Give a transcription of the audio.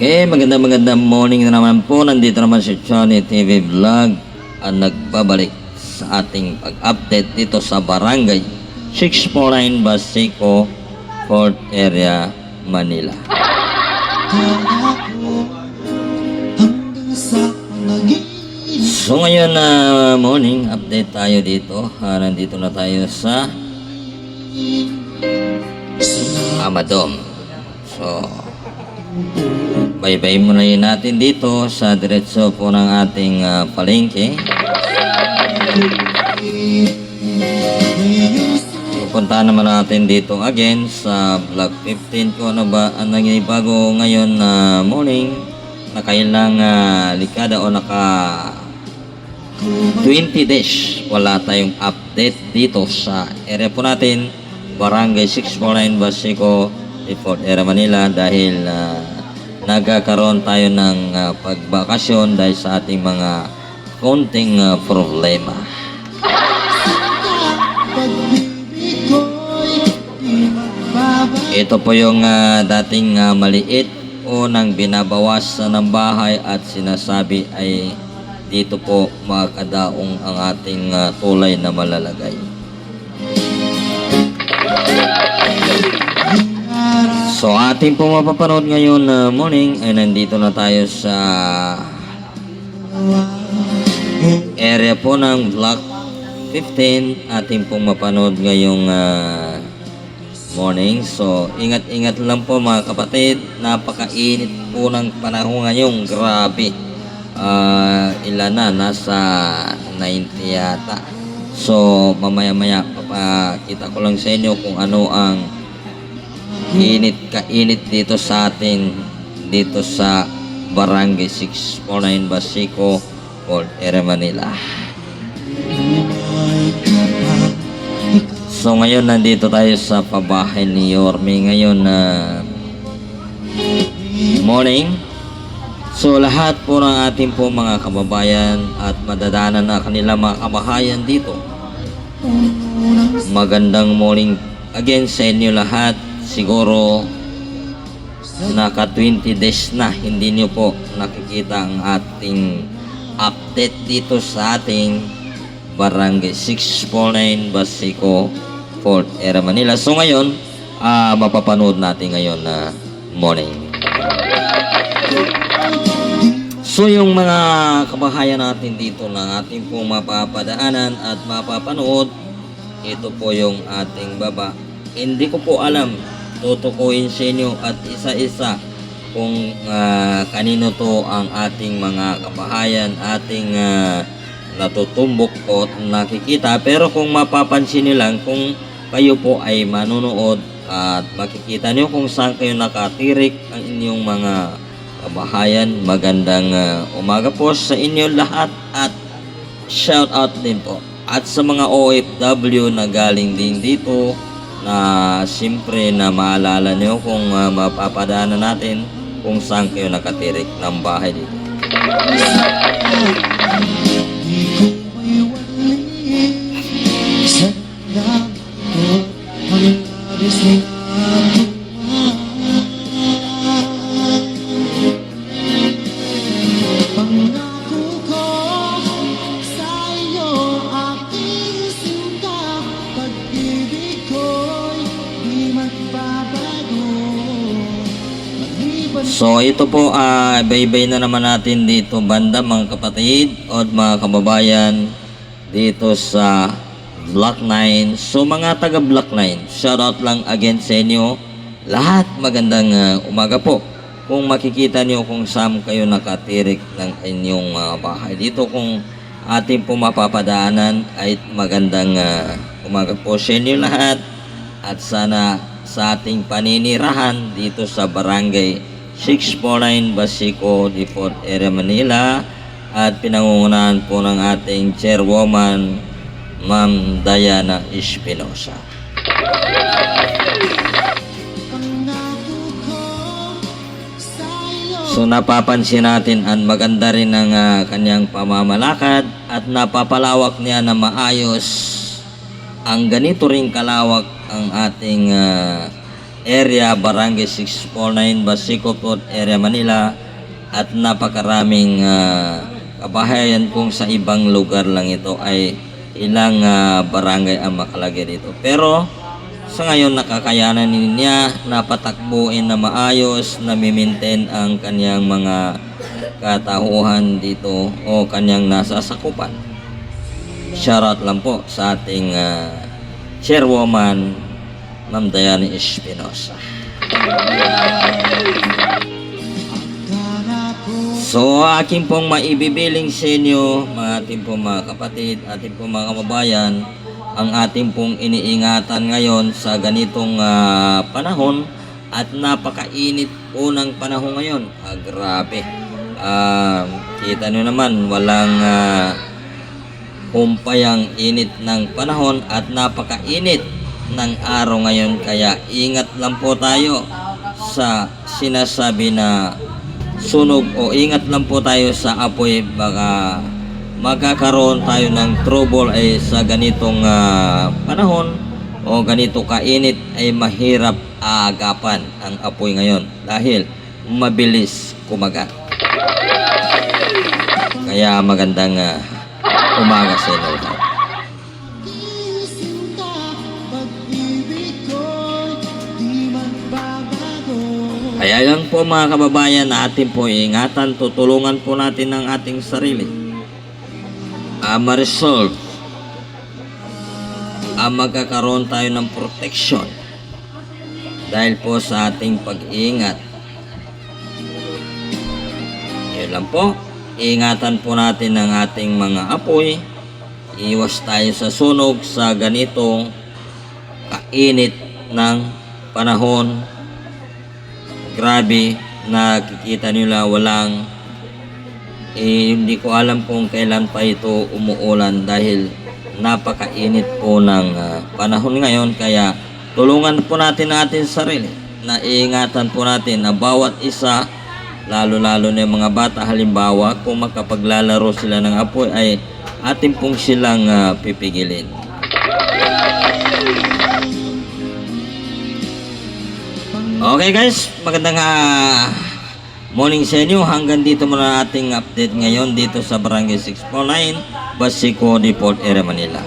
Okay, magandang morning na naman po. Nandito naman si Johnny TV Vlog at nagbabalik sa ating pag-update dito sa Barangay 649 Basico, 4th Area, Manila. So ngayon na morning update tayo dito. Nandito na tayo sa Amadom. So bye-bye muna yun natin dito sa diretso po ng ating palengke. Pupunta naman natin dito again sa Block 15 kung ano ba ang nangyaybago ngayon na morning na kailang likada o naka 20 days wala tayong update dito sa area po natin, Barangay 649 Basico, 4th Area, Manila, dahil nagkakaroon tayo ng pagbakasyon dahil sa ating mga konting problema. Ito po yung dating maliit o nang binabawasan ng bahay at sinasabi ay dito po makadaong ang ating tulay na malalagay. So ating po mapapanood ngayon na morning ay nandito na tayo sa area po ng Block 15. Ating pong mapanood ngayong morning. So ingat-ingat lang po mga kapatid. Napakainit po ng panahon ngayon. Grabe. Ilan na? Nasa 90 yata. So mamaya-maya papakita ko lang sa inyo kung ano ang kainit dito sa atin dito sa Barangay 649 Basico, 4th Area, Manila. So ngayon nandito tayo sa pabahay ni Yorme ngayon na morning. So lahat po ng ating po mga kababayan at madadanan na kanilang mga kabahayan dito, magandang morning again sa inyo lahat. Siguro naka 20 days na hindi nyo po nakikita ang ating update dito sa ating Barangay 649 Basico, 4th Area, Manila. So ngayon mapapanood natin ngayon na morning. So yung mga kabahayan natin dito na ating pong mapapadaanan at mapapanood, ito po yung ating baba. Hindi ko po alam, tutukuyin sa inyo at isa-isa kung kanino to ang ating mga kabahayan, ating natutumbok po nakikita. Pero kung mapapansin nyo lang, kung kayo po ay manunood at makikita nyo kung saan kayo nakatirik ang inyong mga kabahayan, magandang umaga po sa inyo lahat at shout out din po. At sa mga OFW na galing din dito, na siyempre na maalala nyo kung mapapadaanan natin kung saan kayo nakatirik ng bahay dito. So ito po, bye-bye na naman natin dito banda mga kapatid o mga kababayan dito sa Block 9. So mga taga Block 9, shoutout lang again sa inyo lahat. Magandang umaga po. Kung makikita nyo kung saan kayo nakatirik ng inyong bahay dito, kung ating po mapapadaanan, ay magandang umaga po sa inyo lahat. At sana sa ating paninirahan dito sa Barangay 649 Basico, 4th Area, Manila, at pinangungunahan po ng ating chairwoman Ma'am Diana Espinosa. So napapansin natin ang maganda rin ang kanyang pamamalakad at napapalawak niya na maayos ang ganito ring kalawak ang ating area, Barangay 649, Basico Port area, Manila, at napakaraming kabahayan kung sa ibang lugar lang ito ay ilang barangay ang makalagay dito. Pero sa ngayon nakakayanan niya napatakbuin na maayos, na mimintain ang kanyang mga katauhan dito o kanyang nasasakupan. Shoutout lang po sa ating chairwoman, Ma'am Diane Espinosa. So, aking pong maibibiling sa inyo, mga ating pong mga kapatid, ating pong mga kababayan, ang ating pong iniingatan ngayon sa ganitong panahon at napakainit po ng panahon ngayon. Grabe. Kita nyo naman, walang humpay ang init ng panahon at napakainit ng araw ngayon. Kaya ingat lang po tayo sa sinasabi na sunog o ingat lang po tayo sa apoy. Baka magkakaroon tayo ng trouble ay sa ganitong panahon o ganito kainit ay mahirap agapan ang apoy ngayon dahil mabilis kumagat. Kaya magandang umaga sa inyo lahat. Kaya yan po mga kababayan, na atin po ingatan, tutulungan po natin ang ating sarili. Ma-resolve. Magkakaroon tayo ng protection dahil po sa ating pag-iingat. Yun lang po. Ingatan po natin ang ating mga apoy. Iwas tayo sa sunog sa ganitong kainit ng panahon. Grabe, nakikita nila walang hindi ko alam kung kailan pa ito umuulan dahil napakainit po ng panahon ngayon. Kaya tulungan po natin ang ating sarili, na iingatan po natin na bawat isa, lalo-lalo na yung mga bata. Halimbawa, kung makapaglalaro sila ng apoy ay atin pong silang pipigilin. Okay guys, magandang morning sa inyo. Hanggang dito muna ating update ngayon dito sa Barangay 649, Basico Depot area, Manila.